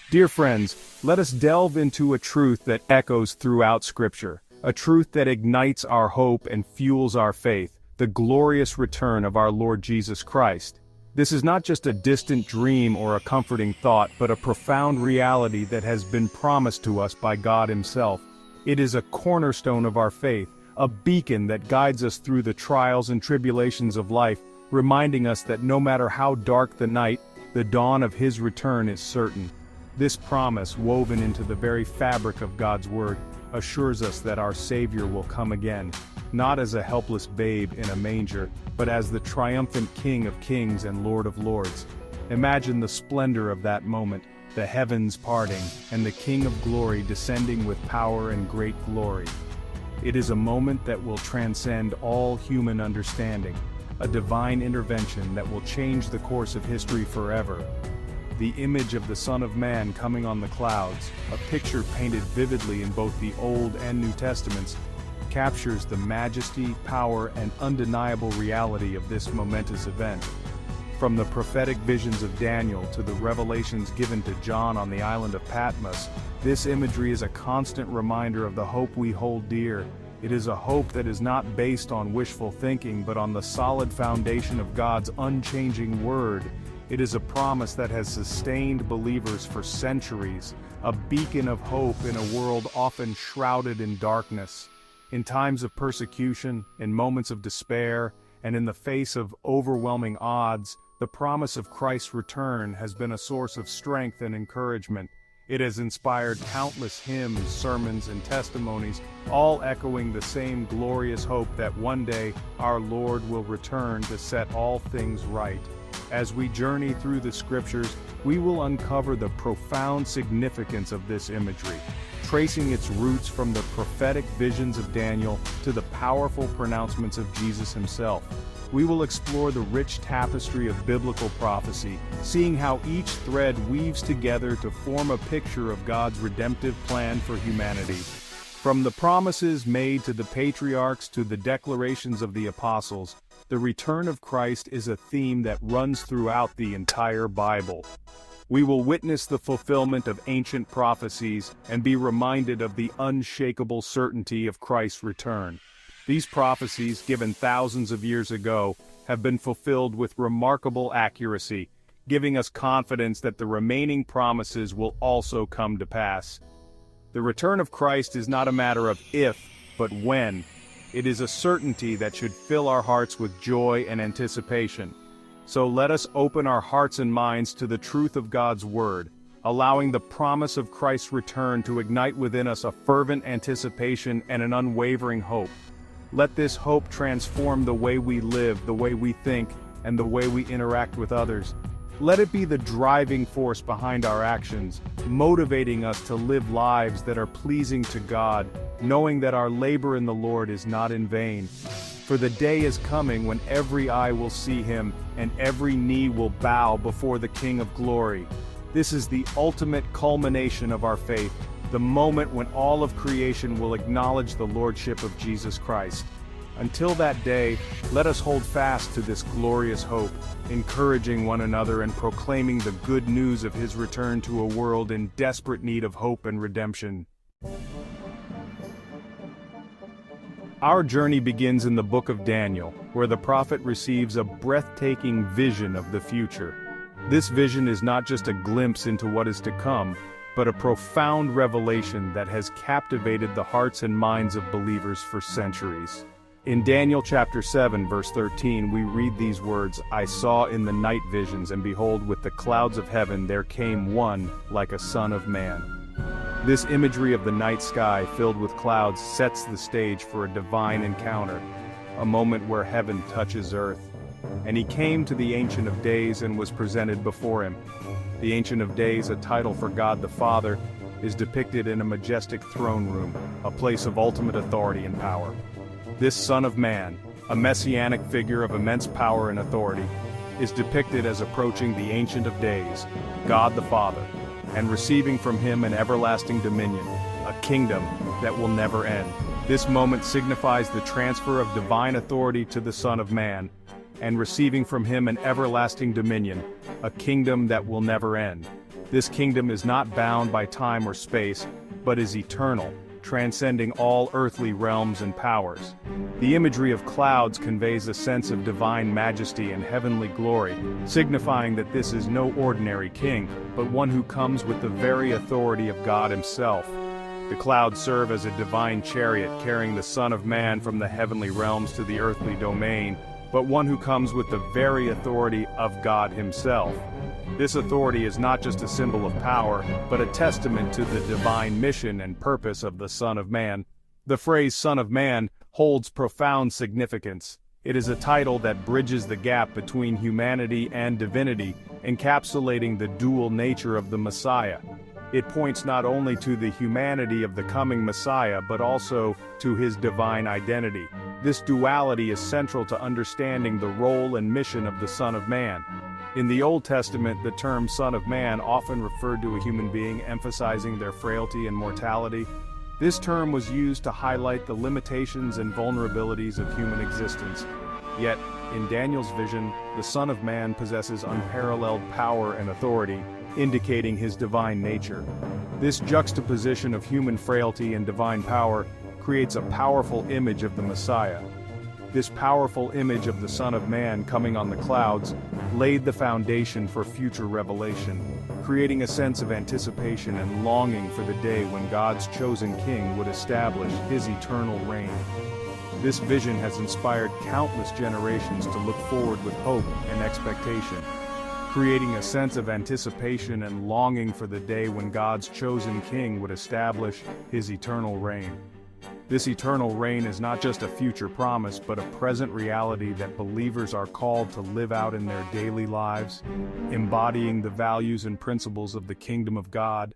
Dear friends, let us delve into a truth that echoes throughout Scripture, a truth that ignites our hope and fuels our faith, the glorious return of our Lord Jesus Christ. This is not just a distant dream or a comforting thought, but a profound reality that has been promised to us by God Himself. It is a cornerstone of our faith, a beacon that guides us through the trials and tribulations of life, reminding us that no matter how dark the night, the dawn of His return is certain. This promise, woven into the very fabric of God's Word, assures us that our Savior will come again, not as a helpless babe in a manger, but as the triumphant King of Kings and Lord of Lords. Imagine the splendor of that moment, the heavens parting, and the King of Glory descending with power and great glory. It is a moment that will transcend all human understanding, a divine intervention that will change the course of history forever. The image of the Son of Man coming on the clouds, a picture painted vividly in both the Old and New Testaments, captures the majesty, power, and undeniable reality of this momentous event. From the prophetic visions of Daniel to the revelations given to John on the island of Patmos, this imagery is a constant reminder of the hope we hold dear. It is a hope that is not based on wishful thinking but on the solid foundation of God's unchanging Word. It is a promise that has sustained believers for centuries, a beacon of hope in a world often shrouded in darkness. In times of persecution, in moments of despair, and in the face of overwhelming odds, the promise of Christ's return has been a source of strength and encouragement. It has inspired countless hymns, sermons, and testimonies, all echoing the same glorious hope that one day our Lord will return to set all things right. As we journey through the Scriptures, we will uncover the profound significance of this imagery, tracing its roots from the prophetic visions of Daniel to the powerful pronouncements of Jesus Himself. We will explore the rich tapestry of biblical prophecy, seeing how each thread weaves together to form a picture of God's redemptive plan for humanity. From the promises made to the patriarchs to the declarations of the apostles, the return of Christ is a theme that runs throughout the entire Bible. We will witness the fulfillment of ancient prophecies and be reminded of the unshakable certainty of Christ's return. These prophecies, given thousands of years ago, have been fulfilled with remarkable accuracy, giving us confidence that the remaining promises will also come to pass. The return of Christ is not a matter of if, but when. It is a certainty that should fill our hearts with joy and anticipation. So let us open our hearts and minds to the truth of God's Word, allowing the promise of Christ's return to ignite within us a fervent anticipation and an unwavering hope. Let this hope transform the way we live, the way we think, and the way we interact with others. Let it be the driving force behind our actions, motivating us to live lives that are pleasing to God, knowing that our labor in the Lord is not in vain. For the day is coming when every eye will see Him, and every knee will bow before the King of Glory. This is the ultimate culmination of our faith, the moment when all of creation will acknowledge the Lordship of Jesus Christ. Until that day, let us hold fast to this glorious hope, encouraging one another and proclaiming the good news of His return to a world in desperate need of hope and redemption. Our journey begins in the book of Daniel, where the prophet receives a breathtaking vision of the future. This vision is not just a glimpse into what is to come, but a profound revelation that has captivated the hearts and minds of believers for centuries. In Daniel chapter 7 verse 13 we read these words, "I saw in the night visions, and behold, with the clouds of heaven there came one like a son of man." This imagery of the night sky filled with clouds sets the stage for a divine encounter, a moment where heaven touches earth. And he came to the Ancient of Days and was presented before him. The Ancient of Days, a title for God the Father, is depicted in a majestic throne room, a place of ultimate authority and power. This Son of Man, a messianic figure of immense power and authority, is depicted as approaching the Ancient of Days, God the Father, and receiving from Him an everlasting dominion, a kingdom that will never end. This moment signifies the transfer of divine authority to the Son of Man, and receiving from Him an everlasting dominion, a kingdom that will never end. This kingdom is not bound by time or space, but is eternal, transcending all earthly realms and powers. The imagery of clouds conveys a sense of divine majesty and heavenly glory, signifying that this is no ordinary king, but one who comes with the very authority of God himself. The clouds serve as a divine chariot carrying the Son of Man from the heavenly realms to the earthly domain, but one who comes with the very authority of God himself. This authority is not just a symbol of power, but a testament to the divine mission and purpose of the Son of Man. The phrase Son of Man holds profound significance. It is a title that bridges the gap between humanity and divinity, encapsulating the dual nature of the Messiah. It points not only to the humanity of the coming Messiah but also to his divine identity. This duality is central to understanding the role and mission of the Son of Man. In the Old Testament, the term Son of Man often referred to a human being, emphasizing their frailty and mortality. This term was used to highlight the limitations and vulnerabilities of human existence. Yet, in Daniel's vision, the Son of Man possesses unparalleled power and authority, indicating his divine nature. This juxtaposition of human frailty and divine power creates a powerful image of the Messiah. This powerful image of the Son of Man coming on the clouds laid the foundation for future revelation, creating a sense of anticipation and longing for the day when God's chosen king would establish his eternal reign. This vision has inspired countless generations to look forward with hope and expectation, creating a sense of anticipation and longing for the day when God's chosen king would establish his eternal reign. This eternal reign is not just a future promise, but a present reality that believers are called to live out in their daily lives, embodying the values and principles of the kingdom of God.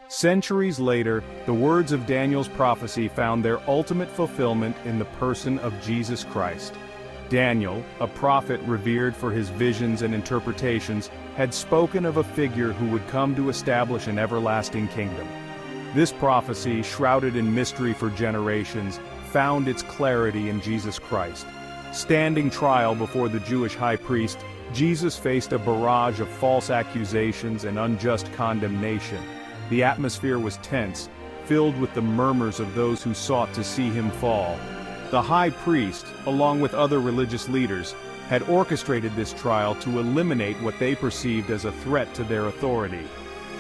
Centuries later, the words of Daniel's prophecy found their ultimate fulfillment in the person of Jesus Christ. Daniel, a prophet revered for his visions and interpretations, had spoken of a figure who would come to establish an everlasting kingdom. This prophecy, shrouded in mystery for generations, found its clarity in Jesus Christ. Standing trial before the Jewish high priest, Jesus faced a barrage of false accusations and unjust condemnation. The atmosphere was tense, filled with the murmurs of those who sought to see him fall. The high priest, along with other religious leaders, had orchestrated this trial to eliminate what they perceived as a threat to their authority.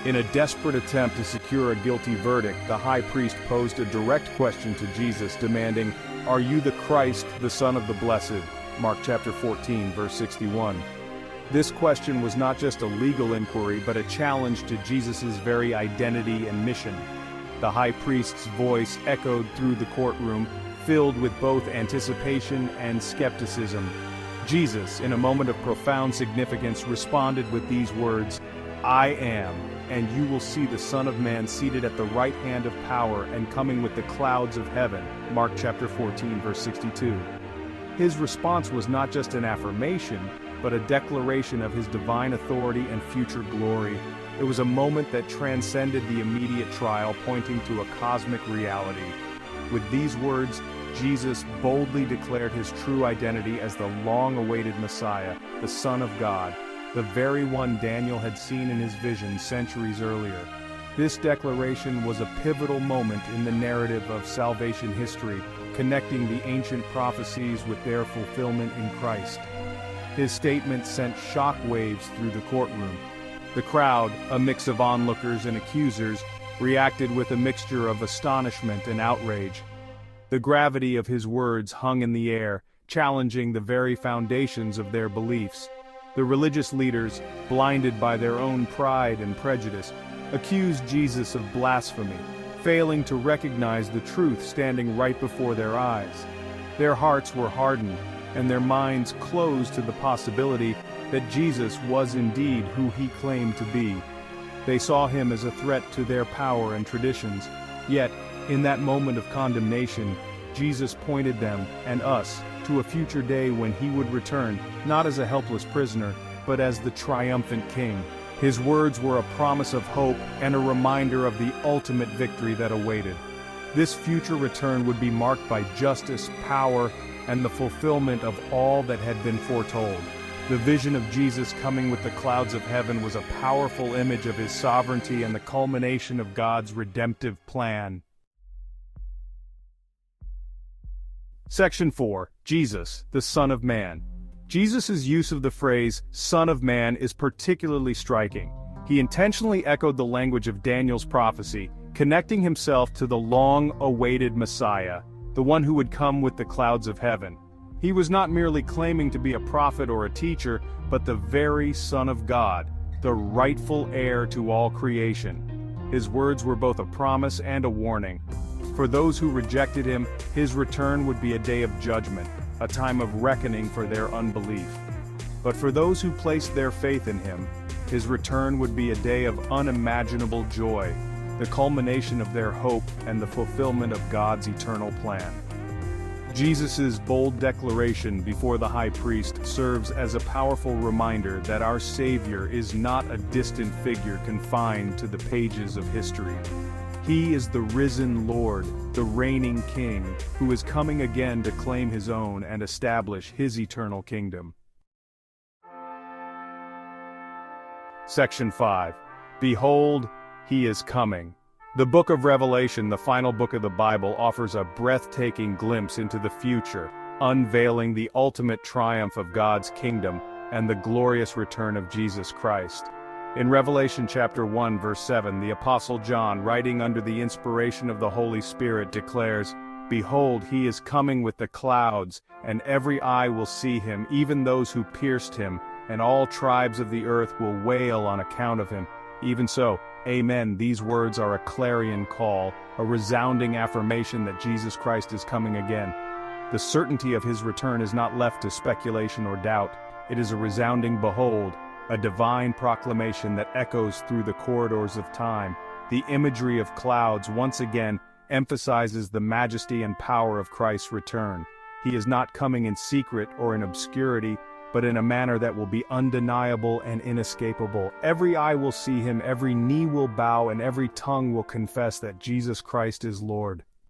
In a desperate attempt to secure a guilty verdict, the high priest posed a direct question to Jesus, demanding, "Are you the Christ, the Son of the Blessed?" Mark chapter 14, verse 61. This question was not just a legal inquiry, but a challenge to Jesus' very identity and mission. The high priest's voice echoed through the courtroom, filled with both anticipation and skepticism. Jesus, in a moment of profound significance, responded with these words, "I am, and you will see the Son of Man seated at the right hand of power and coming with the clouds of heaven." Mark chapter 14, verse 62. His response was not just an affirmation, but a declaration of his divine authority and future glory. It was a moment that transcended the immediate trial, pointing to a cosmic reality. With these words, Jesus boldly declared his true identity as the long-awaited Messiah, the Son of God, the very one Daniel had seen in his vision centuries earlier. This declaration was a pivotal moment in the narrative of salvation history, connecting the ancient prophecies with their fulfillment in Christ. His statement sent shock waves through the courtroom. The crowd, a mix of onlookers and accusers, reacted with a mixture of astonishment and outrage. The gravity of his words hung in the air, challenging the very foundations of their beliefs. The religious leaders, blinded by their own pride and prejudice, accused Jesus of blasphemy, failing to recognize the truth standing right before their eyes. Their hearts were hardened, and their minds closed to the possibility that Jesus was indeed who he claimed to be. They saw him as a threat to their power and traditions. Yet, in that moment of condemnation, Jesus pointed them, and us, to a future day when he would return, not as a helpless prisoner, but as the triumphant king. His words were a promise of hope and a reminder of the ultimate victory that awaited. This future return would be marked by justice, power, and the fulfillment of all that had been foretold. The vision of Jesus coming with the clouds of heaven was a powerful image of his sovereignty and the culmination of God's redemptive plan. Section 4. Jesus, the Son of Man. Jesus' use of the phrase, Son of Man, is particularly striking. He intentionally echoed the language of Daniel's prophecy, connecting himself to the long-awaited Messiah, the one who would come with the clouds of heaven. He was not merely claiming to be a prophet or a teacher, but the very Son of God, the rightful heir to all creation. His words were both a promise and a warning. For those who rejected him, his return would be a day of judgment, a time of reckoning for their unbelief. But for those who placed their faith in him, his return would be a day of unimaginable joy, the culmination of their hope and the fulfillment of God's eternal plan. Jesus' bold declaration before the high priest serves as a powerful reminder that our Savior is not a distant figure confined to the pages of history. He is the risen Lord, the reigning King, who is coming again to claim his own and establish his eternal kingdom. Section 5. Behold, he is coming. The book of Revelation, the final book of the Bible, offers a breathtaking glimpse into the future, unveiling the ultimate triumph of God's kingdom and the glorious return of Jesus Christ. In Revelation chapter 1 verse 7, the Apostle John, writing under the inspiration of the Holy Spirit, declares, "Behold, he is coming with the clouds, and every eye will see him, even those who pierced him, and all tribes of the earth will wail on account of him." Even so, amen, these words are a clarion call, a resounding affirmation that Jesus Christ is coming again. The certainty of his return is not left to speculation or doubt. It is a resounding behold, a divine proclamation that echoes through the corridors of time. The imagery of clouds once again emphasizes the majesty and power of Christ's return. He is not coming in secret or in obscurity, but in a manner that will be undeniable and inescapable. Every eye will see him, every knee will bow, and every tongue will confess that Jesus Christ is Lord.